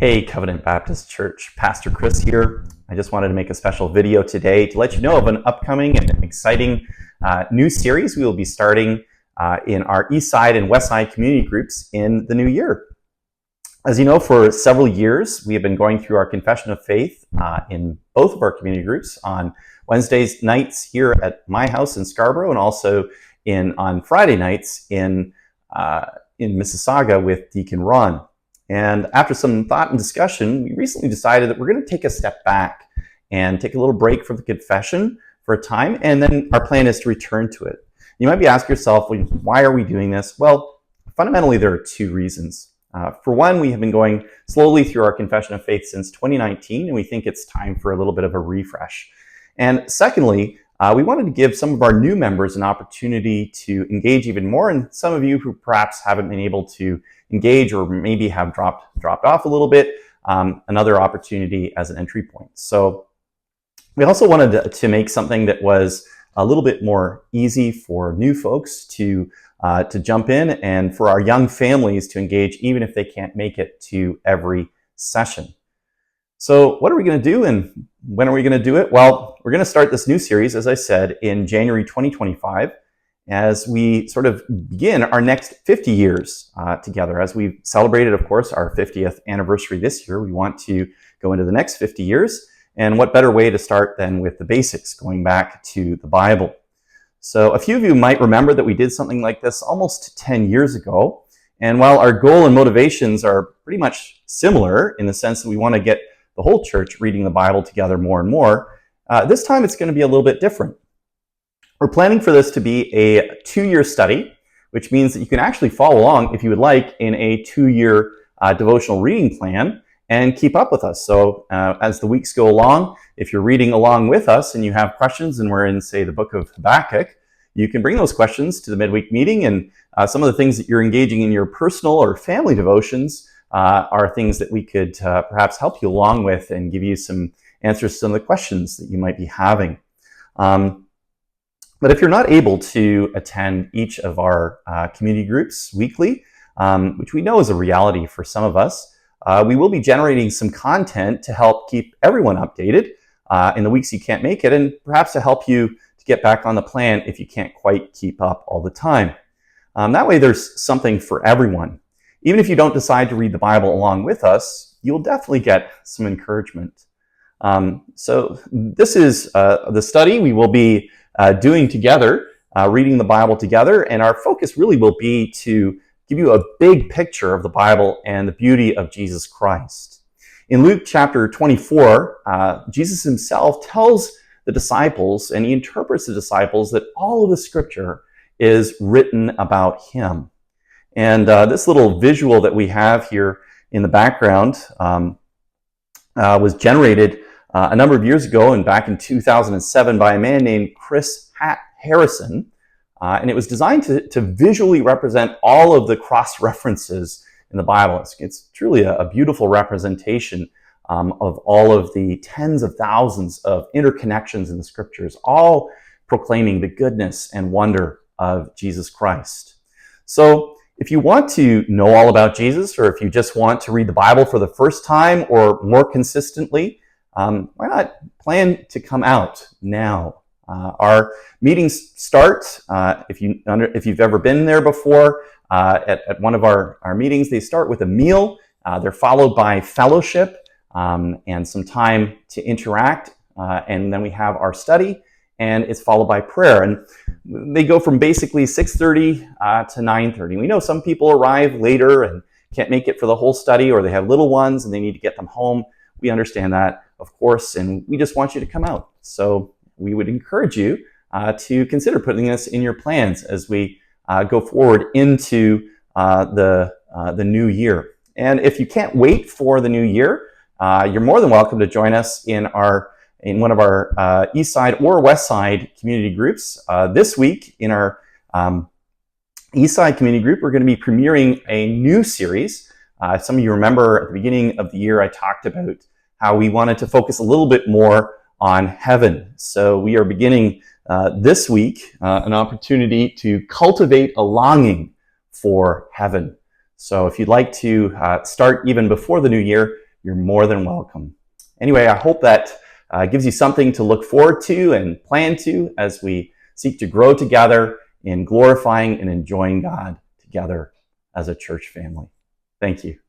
Hey, Covenant Baptist Church, Pastor Chris here. I just wanted to make a special video today to let you know of an upcoming and exciting new series we will be starting in our East Side and West Side community groups in the new year. As you know, for several years, we have been going through our Confession of Faith in both of our community groups on Wednesdays nights here at my house in Scarborough, and also on Friday nights in Mississauga with Deacon Ron. And after some thought and discussion, we recently decided that we're going to take a step back and take a little break from the confession for a time, and then our plan is to return to it. You might be asking yourself, well, why are we doing this? Well, fundamentally, there are two reasons. For one, we have been going slowly through our Confession of Faith since 2019, and we think it's time for a little bit of a refresh. And secondly, we wanted to give some of our new members an opportunity to engage even more, and some of you who perhaps haven't been able to engage or maybe have dropped off a little bit, another opportunity as an entry point. So we also wanted to make something that was a little bit more easy for new folks to jump in, and for our young families to engage even if they can't make it to every session. So what are we going to do, and when are we going to do it? Well, we're going to start this new series, as I said, in January 2025, as we sort of begin our next 50 years together. As we've celebrated, of course, our 50th anniversary this year, we want to go into the next 50 years. And what better way to start than with the basics, going back to the Bible. So a few of you might remember that we did something like this almost 10 years ago. And while our goal and motivations are pretty much similar in the sense that we want to get the whole church reading the Bible together more and more, this time it's going to be a little bit different. We're planning for this to be a 2-year study, which means that you can actually follow along, if you would like, in a 2-year devotional reading plan and keep up with us. So as the weeks go along, if you're reading along with us and you have questions, and we're in, say, the book of Habakkuk, you can bring those questions to the midweek meeting, and some of the things that you're engaging in your personal or family devotions are things that we could perhaps help you along with and give you some answers to some of the questions that you might be having. But if you're not able to attend each of our community groups weekly, which we know is a reality for some of us, we will be generating some content to help keep everyone updated in the weeks you can't make it, and perhaps to help you to get back on the plan if you can't quite keep up all the time. That way there's something for everyone. Even if you don't decide to read the Bible along with us, you'll definitely get some encouragement. So this is the study we will be doing together, reading the Bible together, and our focus really will be to give you a big picture of the Bible and the beauty of Jesus Christ. In Luke chapter 24, Jesus himself tells the disciples, and he interprets the disciples, that all of the scripture is written about him. And this little visual that we have here in the background was generated a number of years ago, and back in 2007, by a man named Chris Harrison. And it was designed to visually represent all of the cross-references in the Bible. It's truly a beautiful representation of all of the tens of thousands of interconnections in the scriptures, all proclaiming the goodness and wonder of Jesus Christ. So if you want to know all about Jesus, or if you just want to read the Bible for the first time or more consistently, why not plan to come out now? Our meetings start, if you've ever been there before, at one of our meetings, they start with a meal. They're followed by fellowship and some time to interact. And then we have our study, and it's followed by prayer. And they go from basically 6:30 to 9:30. We know some people arrive later and can't make it for the whole study, or they have little ones and they need to get them home. We understand that, of course, and we just want you to come out. So we would encourage you to consider putting this in your plans as we go forward into the new year. And if you can't wait for the new year, you're more than welcome to join us in one of our East Side or West Side community groups. This week in our East Side community group, we're going to be premiering a new series. Some of you remember at the beginning of the year, I talked about how we wanted to focus a little bit more on heaven. So we are beginning this week an opportunity to cultivate a longing for heaven. So if you'd like to start even before the new year, you're more than welcome. Anyway, I hope that gives you something to look forward to and plan to as we seek to grow together in glorifying and enjoying God together as a church family. Thank you.